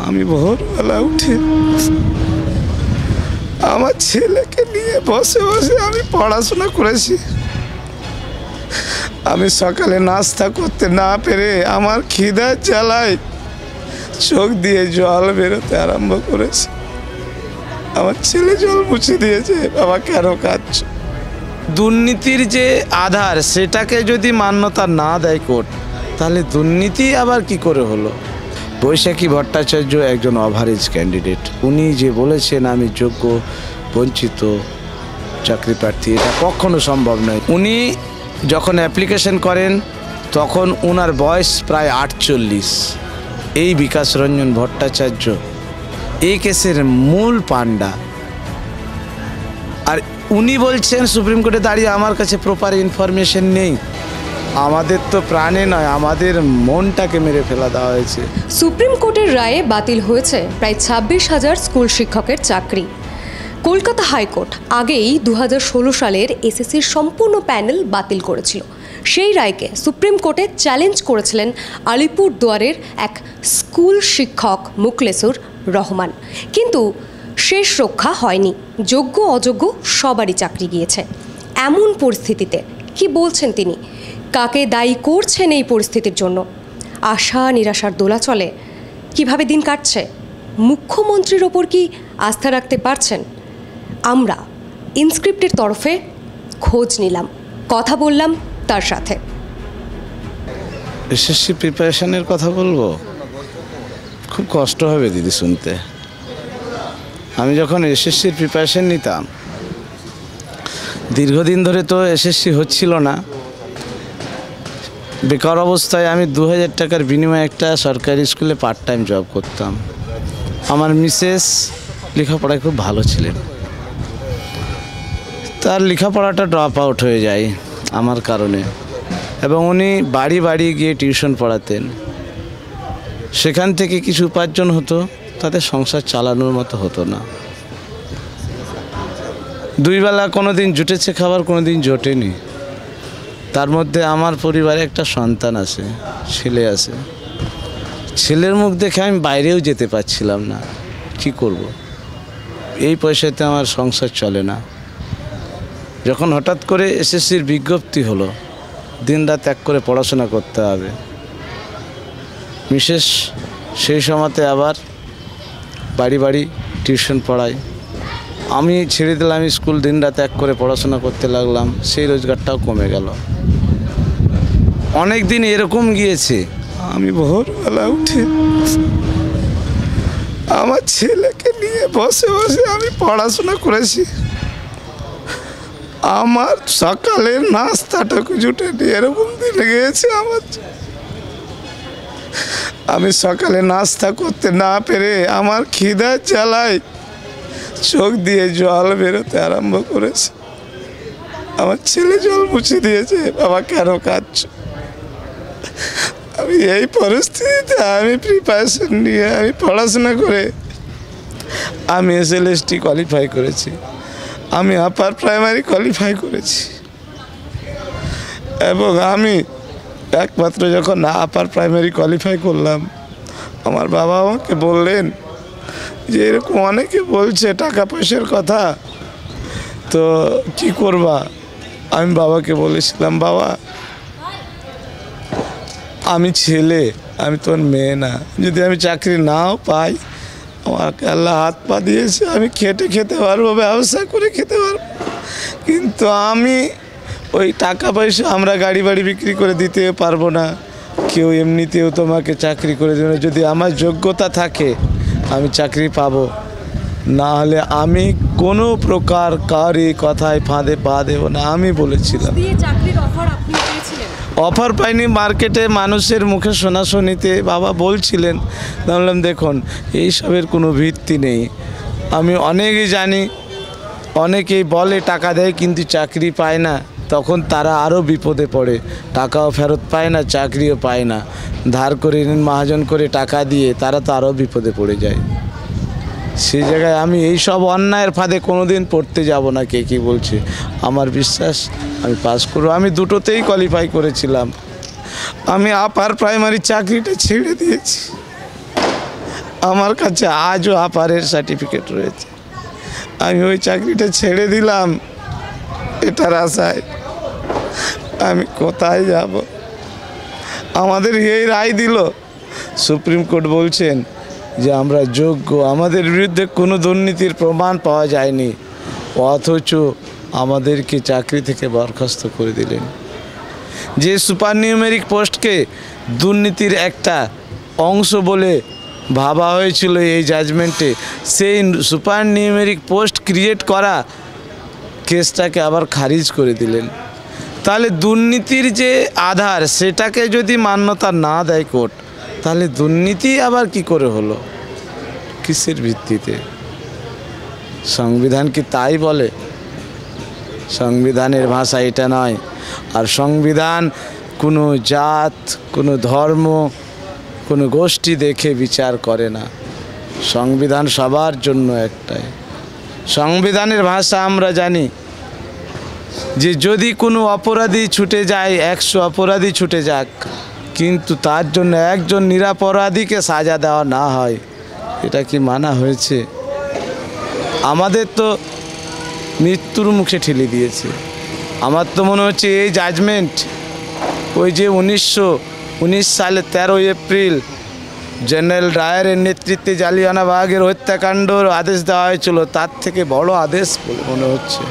আমি ভোরবেলা উঠে আমার ছেলেকে নিয়ে বসে বসে আমি পড়াশোনা করেছি। আমি সকালে নাস্তা করতে না পেরে আমার খিদার জ্বালায় চোখ দিয়ে জল বেরোতে আরম্ভ করেছে। আমার ছেলে জল মুছে দিয়েছে, বাবা কেন কাঁদছ? দুর্নীতির যে আধার সেটাকে যদি মান্যতা না দেয় কোর্ট, তাহলে দুর্নীতি আবার কি করে হলো? বৈশাখী ভট্টাচার্য একজন ওভারেজ ক্যান্ডিডেট। উনি যে বলেছেন আমি যোগ্য বঞ্চিত চাকরি প্রার্থী, এটা কখনো সম্ভব নয়। উনি যখন অ্যাপ্লিকেশন করেন তখন ওনার বয়স প্রায় 48। এই বিকাশ রঞ্জন ভট্টাচার্য এই কেসের মূল পান্ডা। আর উনি বলছেন সুপ্রিম কোর্টে দাঁড়িয়ে আমার কাছে প্রপার ইনফরমেশন নেই। আমাদের তো প্রাণে নয়, আমাদের মনটাকে মেরে ফেলা দেওয়া হয়েছে। সুপ্রিম কোর্টের রায়ে বাতিল হয়েছে প্রায় 26,000 স্কুল শিক্ষকের চাকরি। কলকাতা হাইকোর্ট আগেই 2016 সালের এসএসসির সম্পূর্ণ প্যানেল বাতিল করেছিল। সেই রায়কে সুপ্রিম কোর্টে চ্যালেঞ্জ করেছিলেন আলিপুরদুয়ারের এক স্কুল শিক্ষক মুখলেসুর রহমান, কিন্তু শেষ রক্ষা হয়নি। যোগ্য অযোগ্য সবারই চাকরি গিয়েছে। এমন পরিস্থিতিতে কি বলছেন তিনি? কাকে দায়ী করছেন এই পরিস্থিতির জন্য? আশা নিরাশার দোলাচলে কিভাবে দিন কাটছে? মুখ্যমন্ত্রীর ওপর কি আস্থা রাখতে পারছেন? আমরা ইনস্ক্রিপ্টের তরফে খোঁজ নিলাম, কথা বললাম তার সাথে। এসএসসি প্রিপারেশনের কথা বলবো, খুব কষ্ট হবে দিদি শুনতে। আমি যখন এসএসসির প্রিপারেশন নিতাম, দীর্ঘদিন ধরে তো এসএসসি হচ্ছিল না। বেকার অবস্থায় আমি 2000 টাকার বিনিময়ে একটা সরকারি স্কুলে পার্ট টাইম জব করতাম। আমার মিসেস লেখাপড়ায় খুব ভালো ছিলেন, তার লেখাপড়াটা ড্রপ আউট হয়ে যায় আমার কারণে, এবং উনি বাড়ি বাড়ি গিয়ে টিউশন পড়াতেন। সেখান থেকে কিছু উপার্জন হতো, তাতে সংসার চালানোর মতো হতো না। দুই বেলা কোনো দিন জুটেছে খাবার, কোনো দিন জোটেনি। তার মধ্যে আমার পরিবারে একটা সন্তান আছে, ছেলে আছে। ছেলের মুখ দেখে আমি বাইরেও যেতে পারছিলাম না। কি করব? এই পয়সাতে আমার সংসার চলে না। যখন হঠাৎ করে এসএসসির বিজ্ঞপ্তি হলো, দিন রাত এক করে পড়াশোনা করতে হবে, বিশেষ সেই সময়তে আবার বাড়ি বাড়ি টিউশন পড়াই। আমি ছেড়ে দিলাম স্কুল, দিন রাত এক করে পড়াশোনা করতে লাগলাম। সেই রোজগারটাও কমে গেল। অনেক দিন এরকম গিয়েছে, আমি ভোরবেলা উঠে আমার ছেলেকে নিয়ে বসে বসে আমি পড়াশোনা করেছি। আমার সকালের নাস্তাটাকে জুটেনি, এরকম দিন গিয়েছে আমার। আমি সকালে নাস্তা করতে না পেরে আমার খিদার জ্বালায় চোখ দিয়ে জল বেরোতে আরম্ভ করেছে। আমার ছেলে জল মুছে দিয়েছে, বাবা কেন কাঁদছ? আমি এই পরিস্থিতিতে আমি প্রিপারেশন নিয়ে আমি পড়াশোনা করে আমি এসএলএসটি কোয়ালিফাই করেছি, আমি আপার প্রাইমারি কোয়ালিফাই করেছি। এবং আমি একমাত্র যখন আপার প্রাইমারি কোয়ালিফাই করলাম, আমার বাবা আমাকে বললেন যে এরকম অনেকে বলছে টাকা পয়সার কথা, তো কি করবা? আমি বাবাকে বলেছিলাম, বাবা আমি ছেলে, আমি তোর মেয়ে না। যদি আমি চাকরি নাও পাই, আমাকে আল্লাহ হাত পা দিয়েছে, আমি খেটে খেতে পারবো, ব্যবসা করে খেতে পারবো, কিন্তু আমি ওই টাকা পয়সা আমরা গাড়ি বাড়ি বিক্রি করে দিতে পারবো না। কেউ এমনিতেও তোমাকে চাকরি করে দেবে। যদি আমার যোগ্যতা থাকে আমি চাকরি পাবো, না হলে আমি কোনো প্রকার কারি কথায় ফাঁদে পা দেবো না, আমি বলেছিলাম। অফার পাইনি, মার্কেটে মানুষের মুখে শোনাশুনিতে বাবা বলছিলেন। বললাম দেখুন এইসবের কোনো ভিত্তি নেই। আমি অনেকেই জানি, অনেকেই বলে টাকা দেয় কিন্তু চাকরি পায় না, তখন তারা আরও বিপদে পড়ে। টাকাও ফেরত পায় না, চাকরিও পায় না। ধার করে ঋণ মাহাজন করে টাকা দিয়ে তারা তো আরও বিপদে পড়ে যায়। সেই জায়গায় আমি এই সব অন্যায়ের ফাঁদে কোনো দিন পড়তে যাব না। কে কী বলছে, আমার বিশ্বাস আমি পাস করব। আমি দুটোতেই কোয়ালিফাই করেছিলাম। আমি আপার প্রাইমারি চাকরিটা ছেড়ে দিয়েছি। আমার কাছে আজও আপারের সার্টিফিকেট রয়েছে। আমি ওই চাকরিটা ছেড়ে দিলাম এটার আশায়। আমি কোথায় যাব? আমাদের এই রায় দিল, সুপ্রিম কোর্ট বলছেন যে আমরা যোগ্য, আমাদের বিরুদ্ধে কোনো দুর্নীতির প্রমাণ পাওয়া যায়নি, অথচ আমাদেরকে চাকরি থেকে বরখাস্ত করে দিলেন। যে সুপার নিউমেরিক পোস্টকে দুর্নীতির একটা অংশ বলে ভাবা হয়েছিল এই জাজমেন্টে, সেই সুপার নিউমেরিক পোস্ট ক্রিয়েট করা কেসটাকে আবার খারিজ করে দিলেন। তাহলে দুর্নীতির যে আধার সেটাকে যদি মান্যতা না দেয় কোর্ট, তাহলে দুর্নীতি আবার কি করে হলো, কিসের ভিত্তিতে? সংবিধান কি তাই বলে? সংবিধানের ভাষা এটা নয়। আর সংবিধান কোনো জাত, কোনো ধর্ম, কোনো গোষ্ঠী দেখে বিচার করে না। সংবিধান সবার জন্য একটাই। সংবিধানের ভাষা আমরা জানি যে যদি কোনো অপরাধী ছুটে যায়, 100 অপরাধী ছুটে যাক, কিন্তু তার জন্য একজন নিরপরাধীকে সাজা দেওয়া না হয়, এটা কি মানা হয়েছে? আমাদের তো মৃত্যুর মুখে ঠেলে দিয়েছে। আমার তো মনে হচ্ছে এই জাজমেন্ট ওই যে 1919 সালে 13 এপ্রিল জেনারেল ডায়ারের নেতৃত্বে জালিয়ানওয়ালাবাগের হত্যাকাণ্ডর আদেশ দেওয়া হয়েছিল, তার থেকে বড় আদেশ বলে মনে হচ্ছে।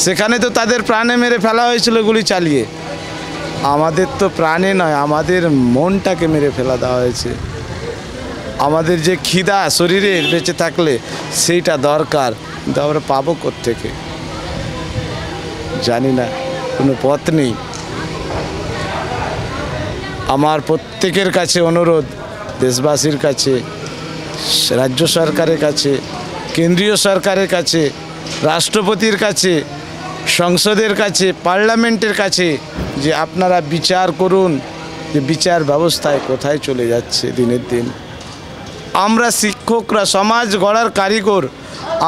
সেখানে তো তাদের প্রাণে মেরে ফেলা হয়েছিল গুলি চালিয়ে। আমাদের তো প্রাণে নয়, আমাদের মনটাকে মেরে ফেলা দেওয়া হয়েছে। আমাদের যে খিদা শরীরে বেঁচে থাকলে সেইটা দরকার, কিন্তু আমরা পাবো কোত্থেকে জানি না, কোনো পথ নেই। আমার প্রত্যেকের কাছে অনুরোধ, দেশবাসীর কাছে, রাজ্য সরকারের কাছে, কেন্দ্রীয় সরকারের কাছে, রাষ্ট্রপতির কাছে, সংসদের কাছে, পার্লামেন্টের কাছে, যে আপনারা বিচার করুন যে বিচার ব্যবস্থায় কোথায় চলে যাচ্ছে দিনের দিন। আমরা শিক্ষকরা, সমাজ গড়ার কারিগর,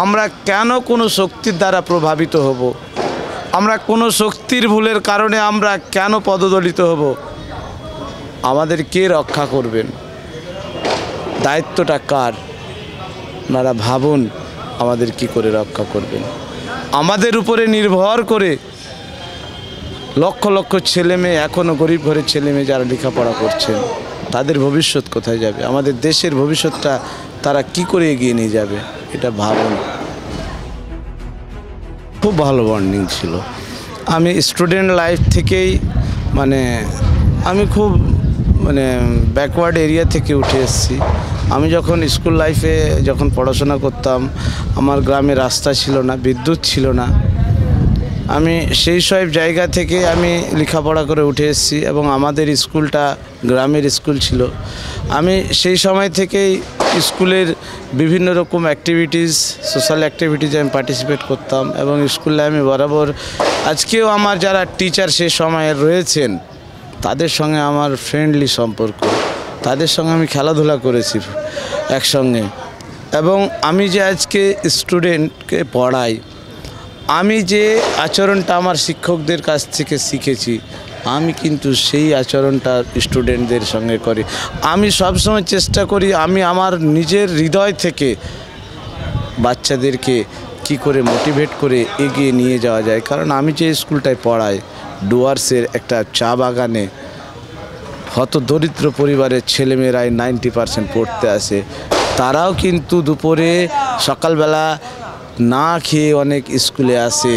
আমরা কেন কোনো শক্তির দ্বারা প্রভাবিত হব? আমরা কোনো শক্তির ভুলের কারণে আমরা কেন পদদলিত হব? আমাদের কে রক্ষা করবেন? দায়িত্বটা কার? আপনারা ভাবুন আমাদের কি করে রক্ষা করবেন। আমাদের উপরে নির্ভর করে লক্ষ লক্ষ ছেলে মেয়ে, এখনও গরিব ঘরের ছেলে মেয়ে যারা লেখাপড়া করছেন, তাদের ভবিষ্যৎ কোথায় যাবে? আমাদের দেশের ভবিষ্যৎটা তারা কি করে এগিয়ে নিয়ে যাবে, এটা ভাবুন। খুব ভালো বন্ডিং ছিল। আমি স্টুডেন্ট লাইফ থেকেই আমি খুব ব্যাকওয়ার্ড এরিয়া থেকে উঠে এসেছি। আমি যখন স্কুল লাইফে পড়াশোনা করতাম, আমার গ্রামে রাস্তা ছিল না, বিদ্যুৎ ছিল না। আমি সেই সব জায়গা থেকে আমি লেখাপড়া করে উঠে এসেছি এবং আমাদের স্কুলটা গ্রামের স্কুল ছিল। আমি সেই সময় থেকেই স্কুলের বিভিন্ন রকম অ্যাক্টিভিটিস, সোশ্যাল অ্যাক্টিভিটিজে আমি পার্টিসিপেট করতাম এবং স্কুলে আমি বরাবর, আজকেও আমার যারা টিচার সে সময়ে রয়েছেন তাদের সঙ্গে আমার ফ্রেন্ডলি সম্পর্ক, তাদের সঙ্গে আমি খেলাধুলা করেছি একসঙ্গে। এবং আমি যে আজকে স্টুডেন্টকে পড়াই, আমি যে আচরণটা আমার শিক্ষকদের কাছ থেকে শিখেছি, আমি কিন্তু সেই আচরণটা স্টুডেন্টদের সঙ্গে করি। আমি সবসময় চেষ্টা করি আমি আমার নিজের হৃদয় থেকে বাচ্চাদেরকে কি করে মোটিভেট করে এগিয়ে নিয়ে যাওয়া যায়। কারণ আমি যে স্কুলটায় পড়াই, ডুয়ার্সের একটা চা বাগানে হত দরিদ্র পরিবারের ছেলেমেয়েরাই 90% পড়তে আসে। তারাও কিন্তু দুপুরে সকালবেলা না খেয়ে অনেক স্কুলে আসে,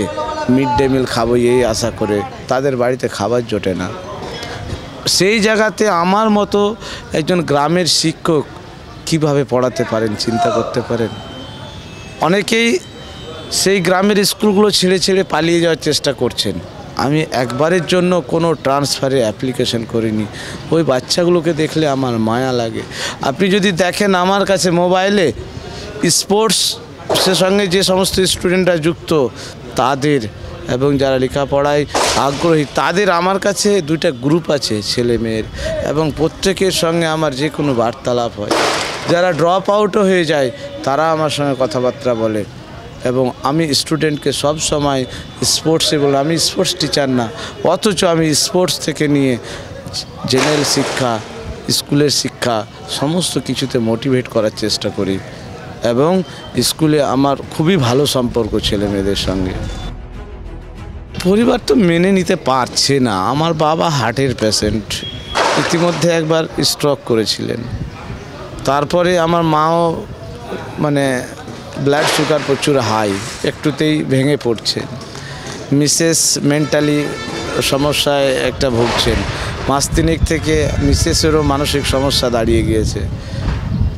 মিড ডে মিল খাবো এই আশা করে, তাদের বাড়িতে খাবার জোটে না। সেই জায়গাতে আমার মতো একজন গ্রামের শিক্ষক কিভাবে পড়াতে পারেন চিন্তা করতে পারেন। অনেকেই সেই গ্রামের স্কুলগুলো ছেড়ে ছেড়ে পালিয়ে যাওয়ার চেষ্টা করছেন। আমি একবারের জন্য কোনো ট্রান্সফারে অ্যাপ্লিকেশন করিনি। ওই বাচ্চাগুলোকে দেখলে আমার মায়া লাগে। আপনি যদি দেখেন আমার কাছে মোবাইলে স্পোর্টসের সঙ্গে যে সমস্ত স্টুডেন্টরা যুক্ত তাদের এবং যারা লেখাপড়ায় আগ্রহী তাদের আমার কাছে 2টা গ্রুপ আছে ছেলে মেয়ের, এবং প্রত্যেকের সঙ্গে আমার যে কোনো বার্তালাপ হয়। যারা ড্রপ আউটও হয়ে যায় তারা আমার সঙ্গে কথাবার্তা বলে এবং আমি স্টুডেন্টকে সব সময় স্পোর্টসে বলি। আমি স্পোর্টস টিচার না, অথচ আমি স্পোর্টস থেকে নিয়ে জেনারেল শিক্ষা, স্কুলের শিক্ষা শিক্ষা সমস্ত কিছুতে মোটিভেট করার চেষ্টা করি এবং স্কুলে আমার খুবই ভালো সম্পর্ক ছেলে মেয়েদের সঙ্গে। পরিবার তো মেনে নিতে পারছে না। আমার বাবা হার্টের পেশেন্ট, ইতিমধ্যে একবার স্ট্রোক করেছিলেন। তারপরে আমার মাও মানে ব্লাড সুগার প্রচুর হাই, একটুতেই ভেঙে পড়ছেন। মিসেস মেন্টালি সমস্যায় একটা ভুগছেন। মাস তিনেক থেকে মিসেসেরও মানসিক সমস্যা দাঁড়িয়ে গিয়েছে।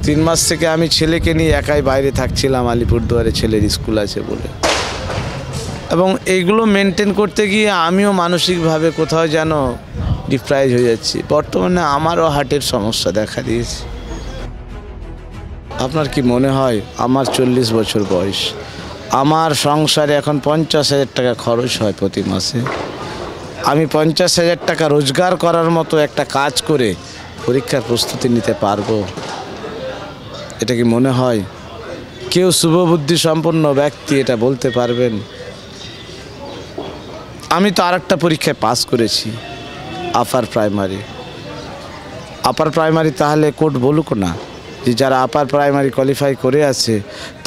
3 মাস থেকে আমি ছেলেকে নিয়ে একাই বাইরে থাকছিলাম, আলিপুরদুয়ারে ছেলের স্কুল আছে বলে। এবং এইগুলো মেনটেন করতে গিয়ে আমিও মানসিকভাবে কোথাও যেন ডিপ্রাইজ হয়ে যাচ্ছি। বর্তমানে আমারও হার্টের সমস্যা দেখা দিয়েছে। আপনার কি মনে হয় আমার 40 বছর বয়স, আমার সংসারে এখন 50,000 টাকা খরচ হয় প্রতি মাসে। আমি 50,000 টাকা রোজগার করার মতো একটা কাজ করে পরীক্ষার প্রস্তুতি নিতে পারবো? এটা কি মনে হয়? কেউ শুভবুদ্ধি সম্পন্ন ব্যক্তি এটা বলতে পারবেন? আমি তো আরেকটা পরীক্ষায় পাস করেছি, আপার প্রাইমারি। তাহলে কোর্ট বলুক না যে যারা আপার প্রাইমারি কোয়ালিফাই করে আছে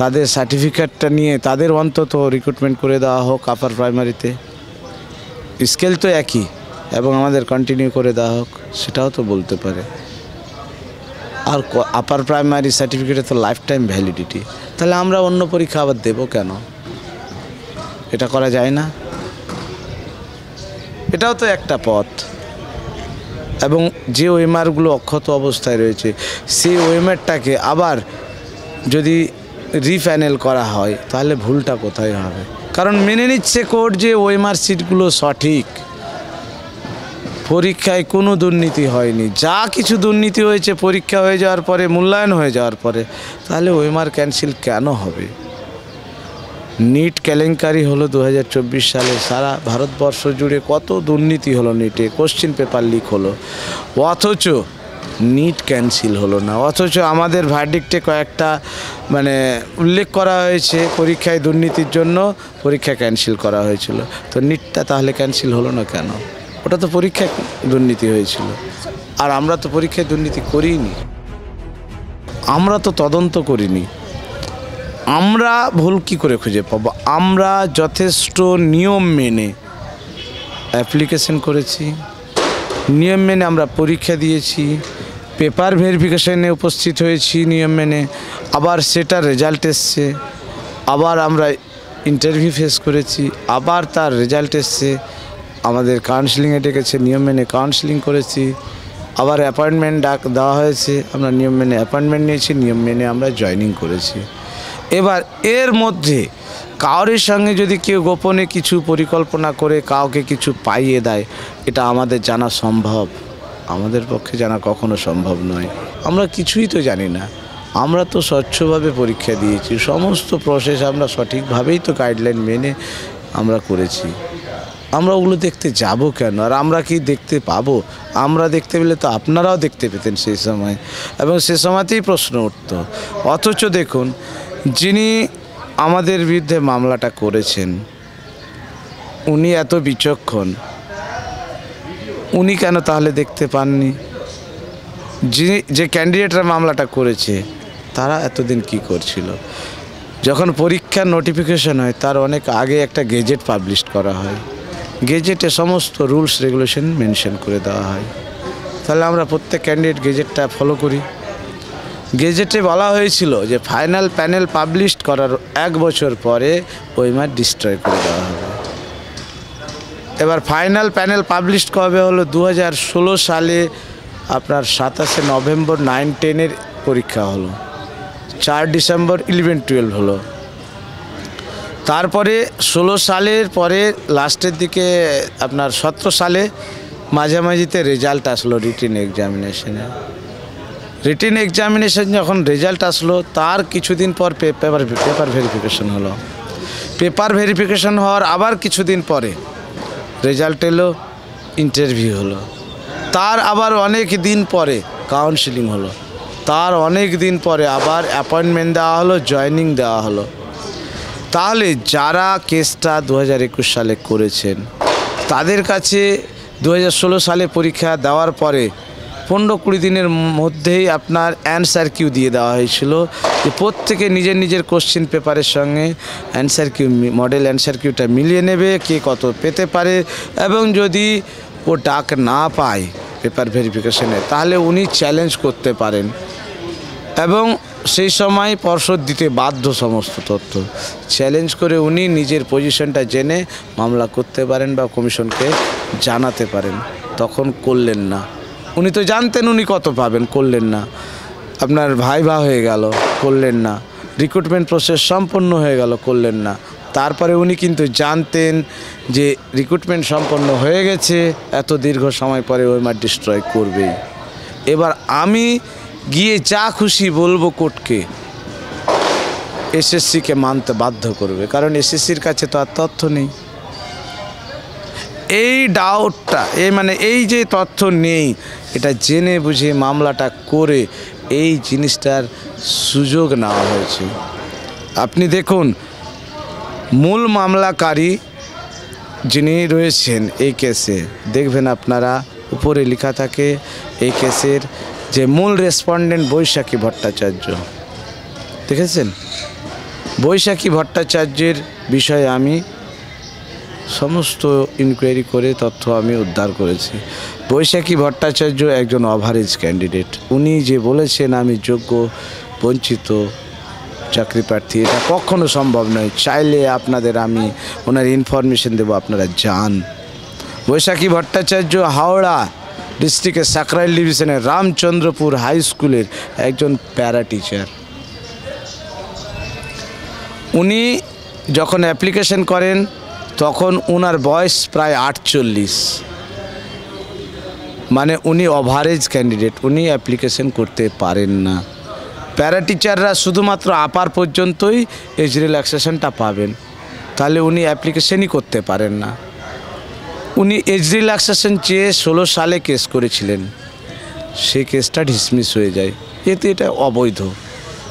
তাদের সার্টিফিকেটটা নিয়ে তাদের অন্তত রিক্রুটমেন্ট করে দেওয়া হোক আপার প্রাইমারিতে। স্কেল তো একই এবং আমাদের কন্টিনিউ করে দেওয়া হোক, সেটাও তো বলতে পারে। আর আপার প্রাইমারি সার্টিফিকেটে তো লাইফ টাইম ভ্যালিডিটি, তাহলে আমরা অন্য পরীক্ষা আবার দেবো কেন? এটা করা যায় না? এটাও তো একটা পথ। এবং যে ওএমআরগুলো অক্ষত অবস্থায় রয়েছে সেই ওএমআরটাকে আবার যদি রিপ্যানেল করা হয় তাহলে ভুলটা কোথায় হবে? কারণ মেনে নিচ্ছে কোর্ট যে ওএমআর সিটগুলো সঠিক, পরীক্ষায় কোনো দুর্নীতি হয়নি। যা কিছু দুর্নীতি হয়েছে পরীক্ষা হয়ে যাওয়ার পরে, মূল্যায়ন হয়ে যাওয়ার পরে, তাহলে ওএমআর ক্যান্সেল কেন হবে? নিট কেলেঙ্কারি হলো 2024 সালে, সারা ভারতবর্ষ জুড়ে কত দুর্নীতি হলো নিটে, কোশ্চেন পেপার লিক হলো, অথচ নিট ক্যান্সেল হলো না। অথচ আমাদের ভার্ডিক্টে কয়েকটা মানে উল্লেখ করা হয়েছে পরীক্ষায় দুর্নীতির জন্য পরীক্ষা ক্যান্সেল করা হয়েছিল। তো নিটটা তাহলে ক্যান্সেল হলো না কেন? ওটা তো পরীক্ষায় দুর্নীতি হয়েছিল। আর আমরা তো পরীক্ষায় দুর্নীতি করিনি, আমরা তো তদন্ত করিনি। আমরা ভুল কী করে খুঁজে পাবো? আমরা যথেষ্ট নিয়ম মেনে অ্যাপ্লিকেশন করেছি, নিয়ম মেনে আমরা পরীক্ষা দিয়েছি, পেপার ভেরিফিকেশনে উপস্থিত হয়েছি নিয়ম মেনে, আবার সেটার রেজাল্ট এসছে, আবার আমরা ইন্টারভিউ ফেস করেছি, আবার তার রেজাল্ট এসছে, আমাদের কাউন্সেলিংয়ে ডেকেছে, নিয়ম মেনে কাউন্সেলিং করেছি, আবার অ্যাপয়েন্টমেন্ট দেওয়া হয়েছে, আমরা নিয়ম মেনে অ্যাপয়েন্টমেন্ট নিয়েছি, নিয়ম মেনে আমরা জয়েনিং করেছি। এবার এর মধ্যে কাউরের সঙ্গে যদি কেউ গোপনে কিছু পরিকল্পনা করে কাউকে কিছু পাইয়ে দেয়, এটা আমাদের জানা সম্ভব? আমাদের পক্ষে জানা কখনো সম্ভব নয়। আমরা কিছুই তো জানি না। আমরা তো স্বচ্ছভাবে পরীক্ষা দিয়েছি, সমস্ত প্রসেস আমরা সঠিকভাবেই তো গাইডলাইন মেনে আমরা করেছি। আমরা ওগুলো দেখতে যাব কেন? আর আমরা কি দেখতে পাবো? আমরা দেখতে পেলে তো আপনারাও দেখতে পেতেন সেই সময়, এবং সে সময়তেই প্রশ্ন উঠত। অথচ দেখুন, যিনি আমাদের বিরুদ্ধে মামলাটা করেছেন উনি এত বিচক্ষণ, উনি কেন তাহলে দেখতে পাননি? যে ক্যান্ডিডেটরা মামলাটা করেছে তারা এতদিন কি করছিল? যখন পরীক্ষার নোটিফিকেশন হয় তার অনেক আগে একটা গেজেট পাবলিশ করা হয়, গেজেটে সমস্ত রুলস রেগুলেশন মেনশন করে দেওয়া হয়। তাহলে আমরা প্রত্যেক ক্যান্ডিডেট গেজেটটা ফলো করি। গেজেটে বলা হয়েছিল যে ফাইনাল প্যানেল পাবলিশ করার 1 বছর পরে ওএমআর ডিস্ট্রয় করে দেওয়া হবে। এবার ফাইনাল প্যানেল পাবলিশ কবে হলো? 2016 সালে আপনার 27 নভেম্বর 9-10 পরীক্ষা হলো, 4 ডিসেম্বর 11-12 হলো। তারপরে 16 সালের পরে লাস্টের দিকে আপনার 17 সালে মাঝামাঝিতে রেজাল্ট আসলো রিটেন এক্সামিনেশনে। রিটেন এক্সামিনেশন যখন রেজাল্ট আসলো তার কিছুদিন পর পেপার ভেরিফিকেশন হলো। পেপার ভেরিফিকেশন হওয়ার আবার কিছুদিন পরে রেজাল্ট এলো, ইন্টারভিউ হলো, তার আবার অনেক দিন পরে কাউন্সেলিং হলো, তার অনেক দিন পরে আবার অ্যাপয়েন্টমেন্ট দেওয়া হলো, জয়েনিং দেওয়া হলো। তাহলে যারা কেসটা 2021 সালে করেছেন তাদের কাছে 2016 সালে পরীক্ষা দেওয়ার পরে 15-20 দিনের মধ্যেই আপনার অ্যান্সার কিউ দিয়ে দেওয়া হয়েছিল, যে প্রত্যেকে নিজের নিজের কোশ্চেন পেপারের সঙ্গে অ্যান্সার কিউ, মডেল অ্যান্সার কিউটা মিলিয়ে নেবে, কে কত পেতে পারে, এবং যদি ও ডাক না পায় পেপার ভেরিফিকেশনে তাহলে উনি চ্যালেঞ্জ করতে পারেন, এবং সেই সময় পর্ষদ দিতে বাধ্য সমস্ত তথ্য। চ্যালেঞ্জ করে উনি নিজের পজিশনটা জেনে মামলা করতে পারেন বা কমিশনকে জানাতে পারেন। তখন করলেন না, উনি তো জানতেন উনি কত পাবেন, করলেন না। আপনার ভাইভা হয়ে গেল, করলেন না। রিক্রুটমেন্ট প্রসেস সম্পন্ন হয়ে গেল, করলেন না। তারপরে উনি কিন্তু জানতেন যে রিক্রুটমেন্ট সম্পন্ন হয়ে গেছে, এত দীর্ঘ সময় পরে ওএমআর ডিস্ট্রয় করবেই। এবার আমি গিয়ে যা খুশি বলবো কোর্টকে, এসএসসিকে মানতে বাধ্য করবে, কারণ এসএসসির কাছে তো আর তথ্য নেই। এই ডাউটটা, এই যে তথ্য নেই, এটা জেনে বুঝে মামলাটা করে এই জিনিসটার সুযোগ নেওয়া হয়েছে। আপনি দেখুন, মূল মামলাকারী যিনি রয়েছেন এই কেসে, দেখবেন আপনারা উপরে লেখা থাকে এই কেসের যে মূল রেসপন্ডেন্ট বৈশাখী ভট্টাচার্য। দেখেছেন, বৈশাখী ভট্টাচার্যের বিষয়ে আমি সমস্ত ইনকোয়ারি করে তথ্য আমি উদ্ধার করেছি। বৈশাখী ভট্টাচার্য একজন ওভারেজ ক্যান্ডিডেট। উনি যে বলেছেন আমি যোগ্য বঞ্চিত চাকরি প্রার্থী, এটা কখনো সম্ভব নয়। চাইলে আপনাদের আমি ওনার ইনফরমেশন দেবো, আপনারা যান। বৈশাখী ভট্টাচার্য হাওড়া ডিস্ট্রিক্টের সাকরাইল ডিভিশনের রামচন্দ্রপুর হাই স্কুলের একজন প্যারা টিচার। উনি যখন অ্যাপ্লিকেশন করেন তখন ওনার বয়স প্রায় 48, মানে উনি ওভারেজ ক্যান্ডিডেট, উনি অ্যাপ্লিকেশন করতে পারেন না। প্যারা টিচাররা শুধুমাত্র আপার পর্যন্তই এজ রিল্যাক্সেশনটা পাবেন, তাহলে উনি অ্যাপ্লিকেশনই করতে পারেন না। উনি এজ রিল্যাক্সেশন চেয়ে 16 সালে কেস করেছিলেন, সেই কেসটা ডিসমিস হয়ে যায়। এটা অবৈধ,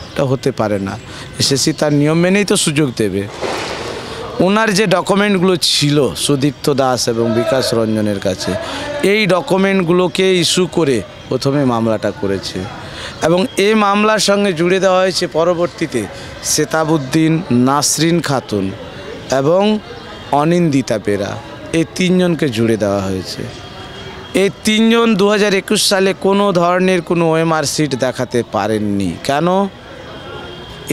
এটা হতে পারে না। এসএসসি তার নিয়ম মেনেই তো সুযোগ দেবে। ওনার যে ডকুমেন্টগুলো ছিল সুদীপ্ত দাস এবং বিকাশ রঞ্জনের কাছে, এই ডকুমেন্টগুলোকে ইস্যু করে প্রথমে মামলাটা করেছে, এবং এই মামলার সঙ্গে জুড়ে দেওয়া হয়েছে পরবর্তীতে সেতাবউদ্দিন, নাসরিন খাতুন এবং অনিন্দিতা বেরা, এই 3 জনকে জুড়ে দেওয়া হয়েছে। এই 3 জন 2021 সালে কোনো ধরনের কোনো ওএমআর সিট দেখাতে পারেননি। কেন?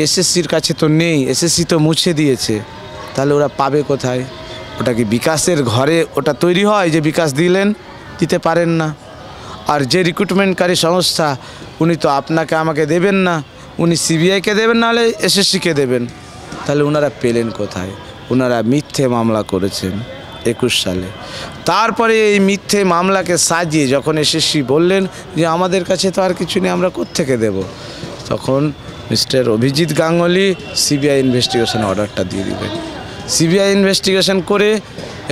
এসএসসির কাছে তো নেই, এসএসসি তো মুছে দিয়েছে। তাহলে ওরা পাবে কোথায়? ওটা কি বিকাশের ঘরে ওটা তৈরি হয় যে বিকাশ দিতে পারেন না? আর যে রিক্রুটমেন্টকারী সংস্থা, উনি তো আপনাকে আমাকে দেবেন না, উনি সিবিআইকে দেবেন, নাহলে এসএসসিকে দেবেন। তাহলে ওনারা পেলেন কোথায়? ওনারা মিথ্যে মামলা করেছেন 21 সালে। তারপরে এই মিথ্যে মামলাকে সাজিয়ে যখন এসএসসি বললেন যে আমাদের কাছে তো আর কিছু নেই, আমরা কোত্থেকে দেব, তখন mister Abhijit Ganguly CBI investigation অর্ডারটা দিয়ে দিলেন। সিবিআই ইনভেস্টিগেশন করে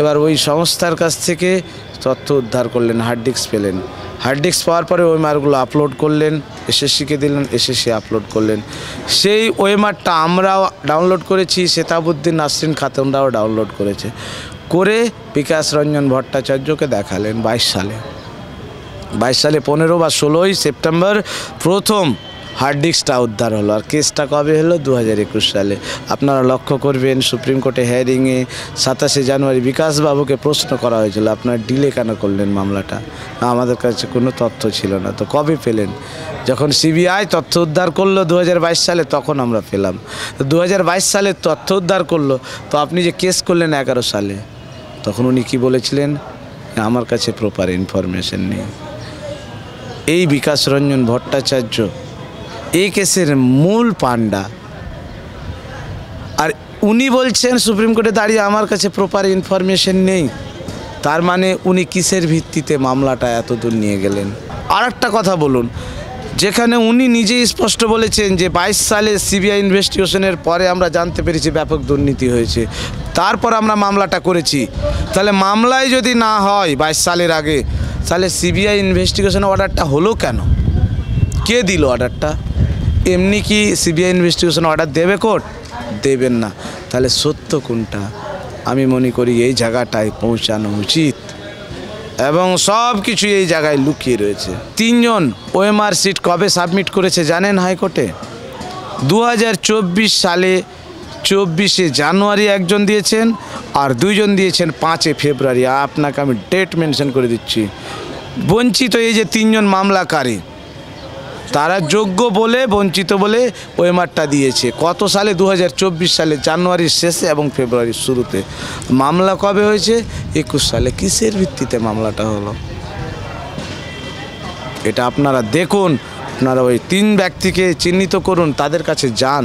এবার ওই সংস্থার কাছ থেকে তথ্য উদ্ধার করলেন, হার্ড ডিস্ক পেলেন। হার্ড ডিস্ক পাওয়ার পরে ওএমআরগুলো আপলোড করলেন, এসএসসিকে দিলেন, এসএসসি আপলোড করলেন। সেই ওএমআরটা আমরাও ডাউনলোড করেছি, সেতাবউদ্দিন, নাসরিন খাতুনরাও ডাউনলোড করেছে, করে বিকাশ রঞ্জন ভট্টাচার্যকে দেখালেন 22 সালে। 15 বা 16 সেপ্টেম্বর প্রথম হার্ড ডিস্কটা উদ্ধার হলো। আর কেসটা কবে হলো? 2021 সালে। আপনারা লক্ষ্য করবেন সুপ্রিম কোর্টে হিয়ারিংয়ে 27 জানুয়ারি বিকাশবাবুকে প্রশ্ন করা হয়েছিল, আপনারা ডিলে কেন করলেন মামলাটা? না, আমাদের কাছে কোনো তথ্য ছিল না। তো কবে পেলেন? যখন সিবিআই তথ্য উদ্ধার করলো 2022 সালে, তখন আমরা পেলাম। 2022 সালে তথ্য উদ্ধার করলো, তো আপনি যে কেস করলেন 11 সালে, তখন উনি কি বলেছিলেন? আমার কাছে প্রপার ইনফরমেশন নেই। এই বিকাশ রঞ্জন ভট্টাচার্য এই কেসের মূল পান্ডা, আর উনি বলছেন সুপ্রিম কোর্টে দাঁড়িয়ে আমার কাছে প্রপার ইনফরমেশন নেই। তার মানে উনি কিসের ভিত্তিতে মামলাটা এত দূর নিয়ে গেলেন? আর একটা কথা বলুন, যেখানে উনি নিজেই স্পষ্ট বলেছেন যে 22 সালে সিবিআই ইনভেস্টিগেশনের পরে আমরা জানতে পেরেছি ব্যাপক দুর্নীতি হয়েছে, তারপর আমরা মামলাটা করেছি। তাহলে মামলায় যদি না হয় 22 সালের আগে, তাহলে সিবিআই ইনভেস্টিগেশন অর্ডারটা হলো কেন? কে দিল অর্ডারটা? এমনি কি সিবিআই ইনভেস্টিগেশন অর্ডার দেবে কোর্ট? দেবেন না। তাহলে সত্য কোনটা? আমি মনে করি এই জায়গাটায় পৌঁছানো উচিত, এবং সব কিছু এই জায়গায় লুকিয়ে রয়েছে। 3 জন ওএমআর শিট কবে সাবমিট করেছে জানেন হাইকোর্টে? 2024 সালে 24শে জানুয়ারি একজন দিয়েছেন, আর 2 জন দিয়েছেন 5 ফেব্রুয়ারি। আপনাকে আমি ডেট মেনশন করে দিচ্ছি। বঞ্চিত এই যে 3 জন মামলাকারী, তারা যোগ্য বলে বঞ্চিত বলে ওএমআরটা দিয়েছে। কত সালে? 2024 সালে জানুয়ারির শেষে এবং ফেব্রুয়ারির শুরুতে। মামলা কবে হয়েছে? 21 সালে। কিসের ভিত্তিতে মামলাটা হলো এটা আপনারা দেখুন। আপনারা ওই 3 ব্যক্তিকে চিহ্নিত করুন, তাদের কাছে যান,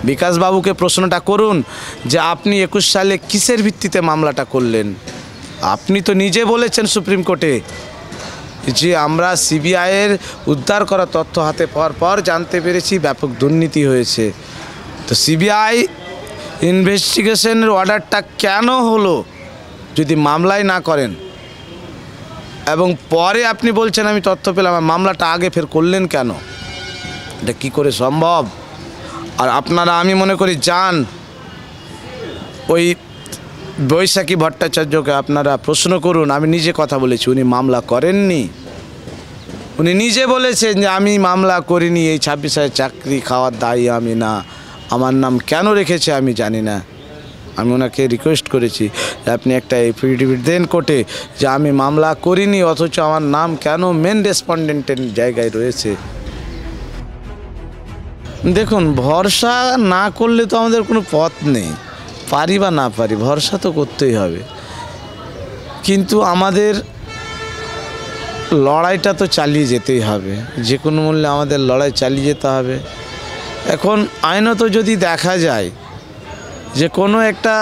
বিকাশবাবুকে প্রশ্নটা করুন যে আপনি 21 সালে কিসের ভিত্তিতে মামলাটা করলেন। আপনি তো নিজে বলেছেন সুপ্রিম কোর্টে যে আমরা সিবিআইয়ের উদ্ধার করা তথ্য হাতে পাওয়ার পর জানতে পেরেছি ব্যাপক দুর্নীতি হয়েছে। তো সিবিআই ইনভেস্টিগেশনের অর্ডারটা কেন হলো যদি মামলায় না করেন? এবং পরে আপনি বলছেন আমি তথ্য পেলাম, মামলাটা আগে ফের করলেন কেন? এটা কি করে সম্ভব? আর আপনারা আমি মনে করি যান ওই বৈশাখী ভট্টাচার্যকে আপনারা প্রশ্ন করুন। আমি নিজে কথা বলেছি, উনি মামলা করেননি। উনি নিজে বলেছেন যে আমি মামলা করিনি, এই 26,000 চাকরি খাওয়ার দায়ী আমি না, আমার নাম কেন রেখেছে আমি জানি না। আমি ওনাকে রিকোয়েস্ট করেছি যে আপনি একটা এফিডেভিট দেন কোর্টে যে আমি মামলা করিনি, অথচ আমার নাম কেন মেন রেসপন্ডেন্টের জায়গায় রয়েছে। দেখুন, ভরসা না করলে তো আমাদের কোনো পথ নেই, পারি বা না পারি, ভরসা তো করতেই হবে। কিন্তু আমাদের লড়াইটা তো চালিয়ে যেতেই হবে, যে কোনো মূল্যে আমাদের লড়াই চালিয়ে যেতে হবে। এখন আইনত যদি দেখা যায় যে কোনো একটা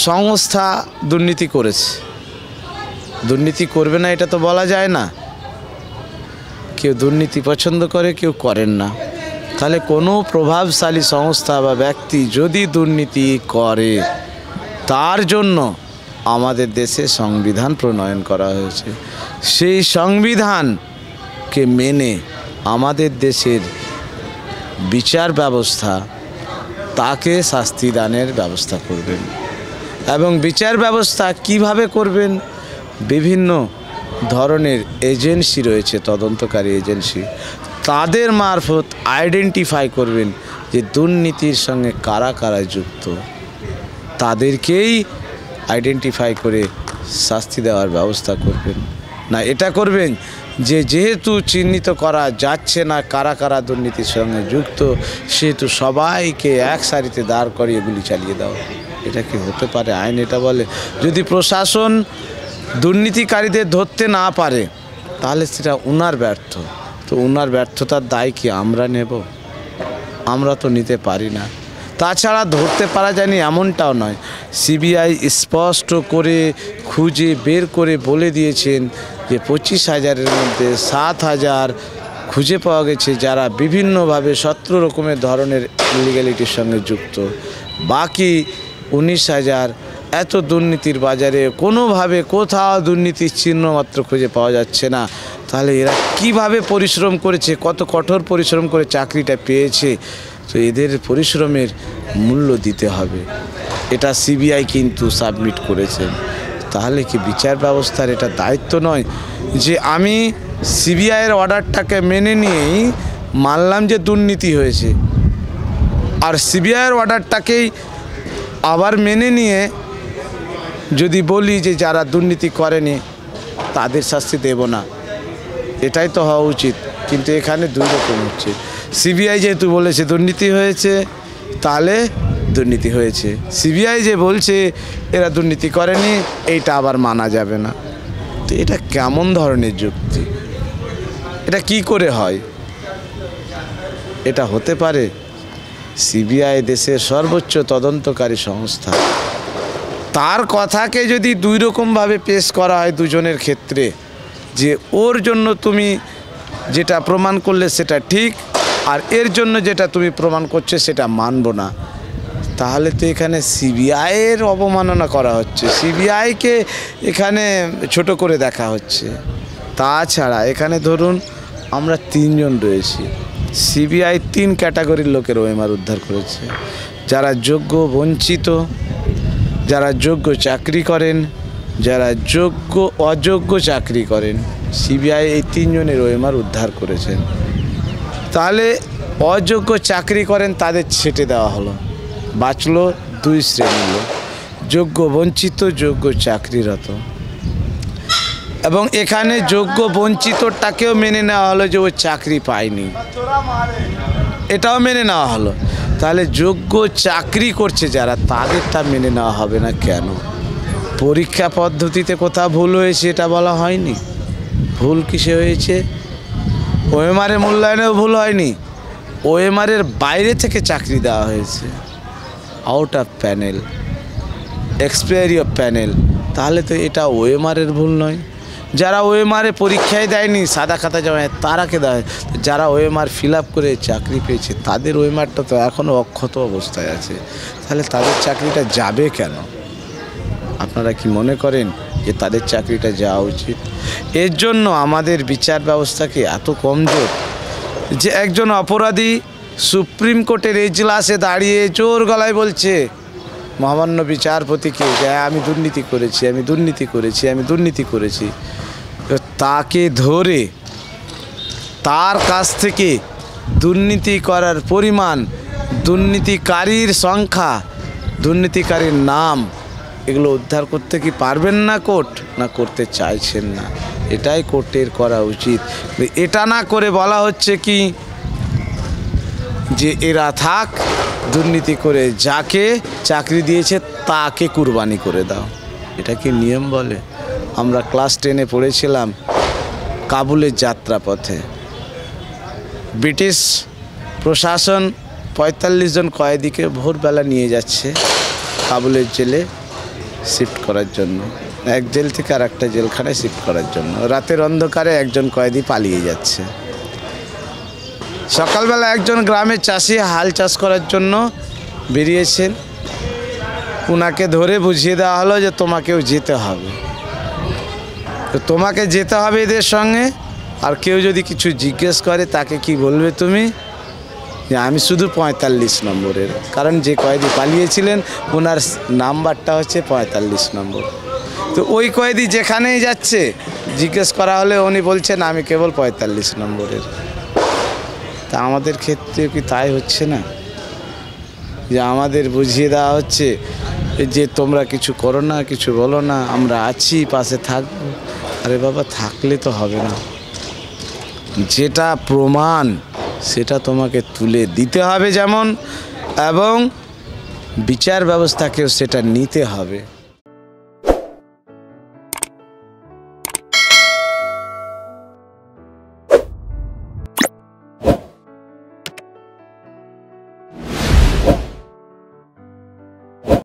সংস্থা দুর্নীতি করেছে, দুর্নীতি করবে না এটা তো বলা যায় না। কেউ দুর্নীতি পছন্দ করে, কেউ করেন না। তাহলে কোনো প্রভাবশালী সংস্থা বা ব্যক্তি যদি দুর্নীতি করে, তার জন্য আমাদের দেশে সংবিধান প্রণয়ন করা হয়েছে। সেই সংবিধানকে মেনে আমাদের দেশের বিচার ব্যবস্থা তাকে শাস্তি দানের ব্যবস্থা করবেন। এবং বিচার ব্যবস্থা কিভাবে করবেন? বিভিন্ন ধরনের এজেন্সি রয়েছে, তদন্তকারী এজেন্সি, তাদের মারফত আইডেন্টিফাই করবেন যে দুর্নীতির সঙ্গে কারা কারা যুক্ত, তাদেরকেই আইডেন্টিফাই করে শাস্তি দেওয়ার ব্যবস্থা করবেন। না এটা করবেন যে যেহেতু চিহ্নিত করা যাচ্ছে না কারা কারা দুর্নীতির সঙ্গে যুক্ত, সেহেতু সবাইকে এক সারিতে দাঁড় করিয়ে গুলি চালিয়ে দাও। এটা কি হতে পারে? আইন এটা বলে। যদি প্রশাসন দুর্নীতিকারীদের ধরতে না পারে তাহলে সেটা উনার ব্যর্থ। তো উনার ব্যর্থতার দায় কি আমরা নেব? আমরা তো নিতে পারি না। তাছাড়া ধরতে পারা যায়নি এমনটাও নয়। সিবিআই স্পষ্ট করে খুঁজে বের করে বলে দিয়েছেন যে 25,000-এর মধ্যে 7,000 খুঁজে পাওয়া গেছে যারা বিভিন্নভাবে 17 রকমের ধরনের ইলিগ্যালিটির সঙ্গে যুক্ত। বাকি 19,000 এত দুর্নীতির বাজারে কোনোভাবে কোথাও দুর্নীতির চিহ্ন মাত্র খুঁজে পাওয়া যাচ্ছে না। তাহলে এরা কিভাবে পরিশ্রম করেছে, কত কঠোর পরিশ্রম করে চাকরিটা পেয়েছে। তো এদের পরিশ্রমের মূল্য দিতে হবে। এটা সিবিআই কিন্তু সাবমিট করেছেন। তাহলে কি বিচার ব্যবস্থার এটা দায়িত্ব নয় যে আমি সিবিআইয়ের অর্ডারটাকে মেনে নিয়েই মানলাম যে দুর্নীতি হয়েছে, আর সিবিআইয়ের অর্ডারটাকেই আবার মেনে নিয়ে যদি বলি যে যারা দুর্নীতি করেনি তাদের শাস্তি দেব না? এটাই তো হওয়া উচিত। কিন্তু এখানে দুই রকম হচ্ছে। সিবিআই যেহেতু বলেছে দুর্নীতি হয়েছে, তাহলে দুর্নীতি হয়েছে। সিবিআই যে বলছে এরা দুর্নীতি করেনি, এইটা আবার মানা যাবে না। তো এটা কেমন ধরনের যুক্তি? এটা কি করে হয়? এটা হতে পারে? সিবিআই দেশের সর্বোচ্চ তদন্তকারী সংস্থা, তার কথাকে যদি দুই রকমভাবে পেশ করা হয় দুজনের ক্ষেত্রে, যে ওর জন্য তুমি যেটা প্রমাণ করলে সেটা ঠিক, আর এর জন্য যেটা তুমি প্রমাণ করছো সেটা মানব না, তাহলে তো এখানে সিবিআইয়ের অবমাননা করা হচ্ছে, সিবিআইকে এখানে ছোট করে দেখা হচ্ছে। তাছাড়া এখানে ধরুন আমরা 3 জন রয়েছি, সিবিআই 3 ক্যাটাগরির লোকের ওএমআর উদ্ধার করেছে। যারা যোগ্য বঞ্চিত, যারা যোগ্য চাকরি করেন, যারা যোগ্য অযোগ্য চাকরি করেন। সিবিআই এই 3 জনের ওএমআর উদ্ধার করেছেন। তাহলে অযোগ্য চাকরি করেন তাদের ছেটে দেওয়া হলো, বাঁচলো 2 শ্রেণীর লোক, যোগ্য বঞ্চিত, যোগ্য চাকরিরত। এবং এখানে যোগ্য বঞ্চিতটাকেও মেনে নেওয়া হলো যে ও চাকরি পায়নি, এটাও মেনে নেওয়া হলো। তাহলে যোগ্য চাকরি করছে যারা, তাদেরটা মেনে নেওয়া হবে না কেন? পরীক্ষা পদ্ধতিতে কোথাও ভুল হয়েছে এটা বলা হয়নি? ভুল কিসে হয়েছে? ওএমআরের মূল্যায়নেও ভুল হয়নি, ওএমআরের বাইরে থেকে চাকরি দেওয়া হয়েছে, out of panel, expiry of panel. তাহলে তো এটা ওএমআরের ভুল নয়। যারা ওএমআরে পরীক্ষায় দেয়নি, সাদা খাতা জমায়, তারাকে দেয়। যারা ওএমআর ফিল আপ করে চাকরি পেয়েছে তাদের ওএমআরটা তো এখনও অক্ষত অবস্থায় আছে, তাহলে তাদের চাকরিটা যাবে কেন? আপনারা কি মনে করেন যে তাদের চাকরিটা যাওয়া উচিত? এর জন্য আমাদের বিচার ব্যবস্থাকে এত কমজোর যে একজন অপরাধী সুপ্রিম কোর্টের এজলাসে দাঁড়িয়ে জোর গলায় বলছে মহামান্য বিচারপতিকে যে আমি দুর্নীতি করেছি, আমি দুর্নীতি করেছি, আমি দুর্নীতি করেছি। তাকে ধরে তার কাছ থেকে দুর্নীতি করার পরিমাণ, দুর্নীতিকারীর সংখ্যা, দুর্নীতিকারীর নাম, এগুলো উদ্ধার করতে কি পারবেন না কোর্ট? না করতে চাইছেন না, এটাই কোর্টের করা উচিত। এটা না করে বলা হচ্ছে কি যে এরা থাক, দুর্নীতি করে যাকে চাকরি দিয়েছে তাকে কুরবানি করে দাও। এটা কি নিয়ম বলে? আমরা ক্লাস 10-এ পড়েছিলাম কাবুলের যাত্রাপথে ব্রিটিশ প্রশাসন 45 জন কয়েদিকে ভোরবেলা নিয়ে যাচ্ছে কাবুলের জেলে শিফট করার জন্য, এক জেল থেকে আর একটা জেলখানায় শিফট করার জন্য। রাতের অন্ধকারে একজন কয়েদি পালিয়ে যাচ্ছে। সকালবেলা একজন গ্রামের চাষি হাল চাষ করার জন্য বেরিয়েছেন, ওনাকে ধরে বুঝিয়ে দেওয়া হলো যে তোমাকেও যেতে হবে, তো তোমাকে যেতে হবে এদের সঙ্গে। আর কেউ যদি কিছু জিজ্ঞেস করে তাকে কি বলবে তুমি? যে আমি শুধু 45 নম্বরের, কারণ যে কয়েদি পালিয়েছিলেন ওনার নাম্বারটা হচ্ছে 45 নম্বর। তো ওই কয়েদি যেখানেই যাচ্ছে জিজ্ঞেস করা হলে উনি বলছেন আমি কেবল 45 নম্বরের। তা আমাদের ক্ষেত্রে কি তাই হচ্ছে না? যে আমাদের বুঝিয়ে দেওয়া হচ্ছে যে তোমরা কিছু করো না, কিছু বলো না, আমরা আছি, পাশে থাকবো। আরে বাবা, থাকলে তো হবে না, যেটা প্রমাণ সেটা তোমাকে তুলে দিতে হবে যেমন, এবং বিচার ব্যবস্থাকেও সেটা নিতে হবে।